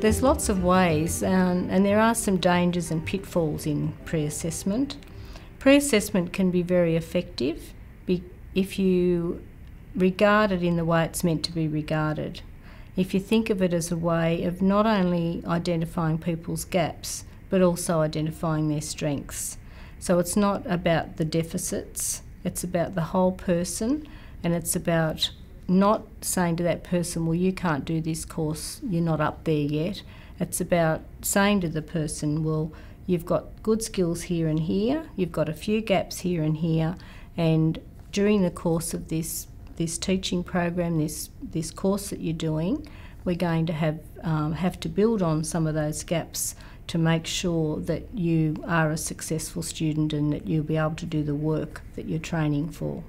There's lots of ways, and there are some dangers and pitfalls in pre-assessment. Pre-assessment can be very effective if you regard it in the way it's meant to be regarded. If you think of it as a way of not only identifying people's gaps, but also identifying their strengths. So it's not about the deficits, it's about the whole person, and it's about not saying to that person, well, you can't do this course, you're not up there yet. It's about saying to the person, well, you've got good skills here and here, you've got a few gaps here and here, and during the course of this teaching program, this course that you're doing, we're going to have to build on some of those gaps to make sure that you are a successful student and that you'll be able to do the work that you're training for.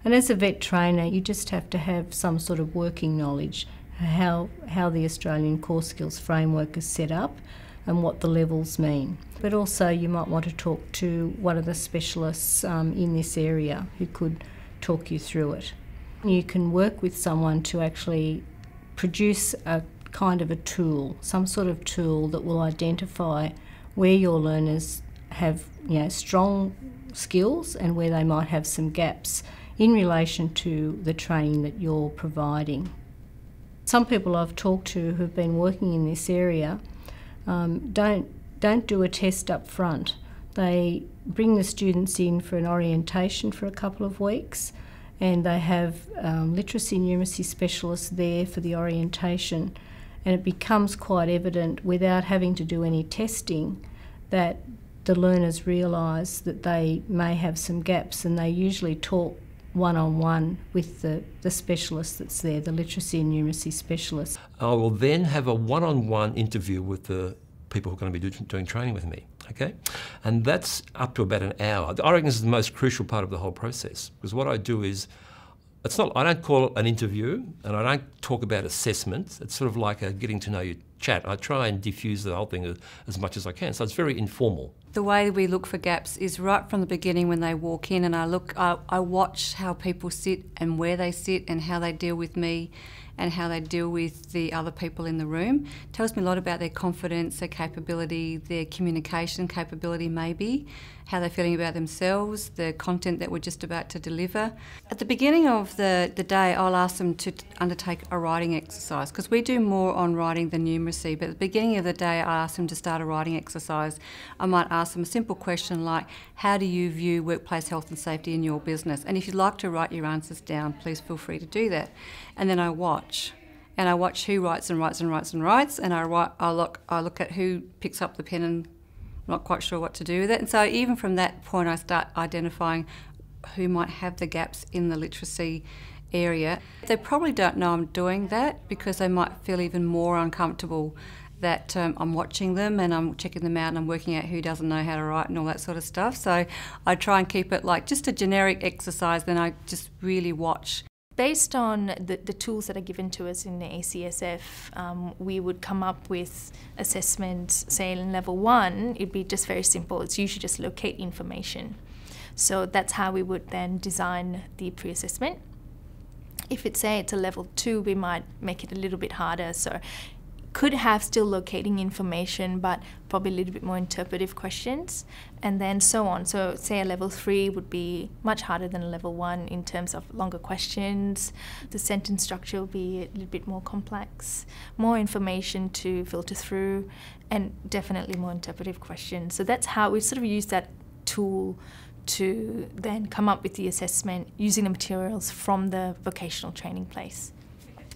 And as a vet trainer, you just have to have some sort of working knowledge how the Australian Core Skills Framework is set up and what the levels mean. But also you might want to talk to one of the specialists in this area who could talk you through it. You can work with someone to actually produce a kind of a tool, some sort of tool that will identify where your learners have strong skills and where they might have some gaps in relation to the training that you're providing. Some people I've talked to who've been working in this area don't do a test up front. They bring the students in for an orientation for a couple of weeks, and they have literacy and numeracy specialists there for the orientation, and it becomes quite evident without having to do any testing that the learners realise that they may have some gaps, and they usually talk one-on-one with the specialist that's there, the literacy and numeracy specialist. I will then have a one-on-one interview with the people who are going to be doing training with me, okay? And that's up to about an hour. I reckon this is the most crucial part of the whole process, because what I do is, I don't call it an interview, and I don't talk about assessment. It's sort of like a getting to know you chat. I try and diffuse the whole thing as much as I can, so it's very informal. The way we look for gaps is right from the beginning when they walk in, and I watch how people sit and where they sit and how they deal with me and how they deal with the other people in the room. It tells me a lot about their confidence, their capability, their communication capability maybe, how they're feeling about themselves, the content that we're just about to deliver. At the beginning of the day, I'll ask them to undertake a writing exercise, because we do more on writing than numeracy, but at the beginning of the day I ask them to start a writing exercise. I might ask them a simple question like, how do you view workplace health and safety in your business? And if you'd like to write your answers down, please feel free to do that. And then I watch. And I watch who writes and writes and writes and writes, and I look at who picks up the pen and not quite sure what to do with it. And so even from that point I start identifying who might have the gaps in the literacy area. They probably don't know I'm doing that, because they might feel even more uncomfortable that I'm watching them and I'm checking them out and I'm working out who doesn't know how to write and all that sort of stuff. So I try and keep it like just a generic exercise, then I just really watch. Based on the tools that are given to us in the ACSF, we would come up with assessments, say in level 1, it'd be just very simple. It's usually just locate information. So that's how we would then design the pre-assessment. If it's a level 2, we might make it a little bit harder. So could have still locating information, but probably a little bit more interpretive questions, and then so on. So say a level 3 would be much harder than a level 1 in terms of longer questions. The sentence structure will be a little bit more complex, more information to filter through, and definitely more interpretive questions. So that's how we sort of use that tool to then come up with the assessment using the materials from the vocational training place.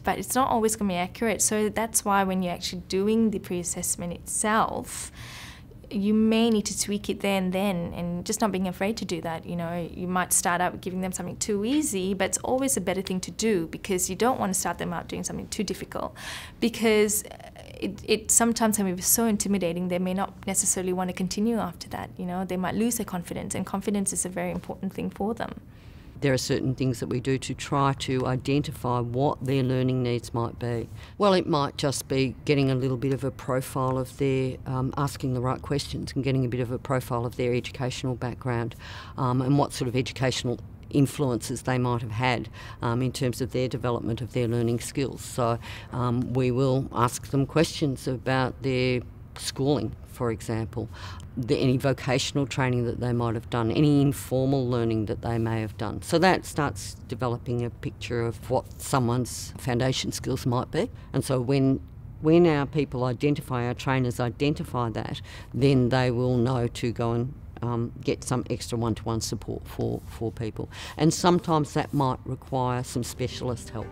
But it's not always going to be accurate, so that's why when you're actually doing the pre-assessment itself, you may need to tweak it there and then, and just not being afraid to do that. You know, you might start out giving them something too easy, but it's always a better thing to do, because you don't want to start them out doing something too difficult, because it sometimes can be so intimidating they may not necessarily want to continue after that. You know, they might lose their confidence, and confidence is a very important thing for them. there are certain things that we do to try to identify what their learning needs might be. Well, it might just be getting a little bit of a profile of their, asking the right questions and getting a bit of a profile of their educational background, and what sort of educational influences they might have had in terms of their development of their learning skills. So we will ask them questions about their schooling, for example, any vocational training that they might have done, any informal learning that they may have done. So that starts developing a picture of what someone's foundation skills might be. And so when our people identify, our trainers identify that, then they will know to go and get some extra one-to-one support for people. And sometimes that might require some specialist help.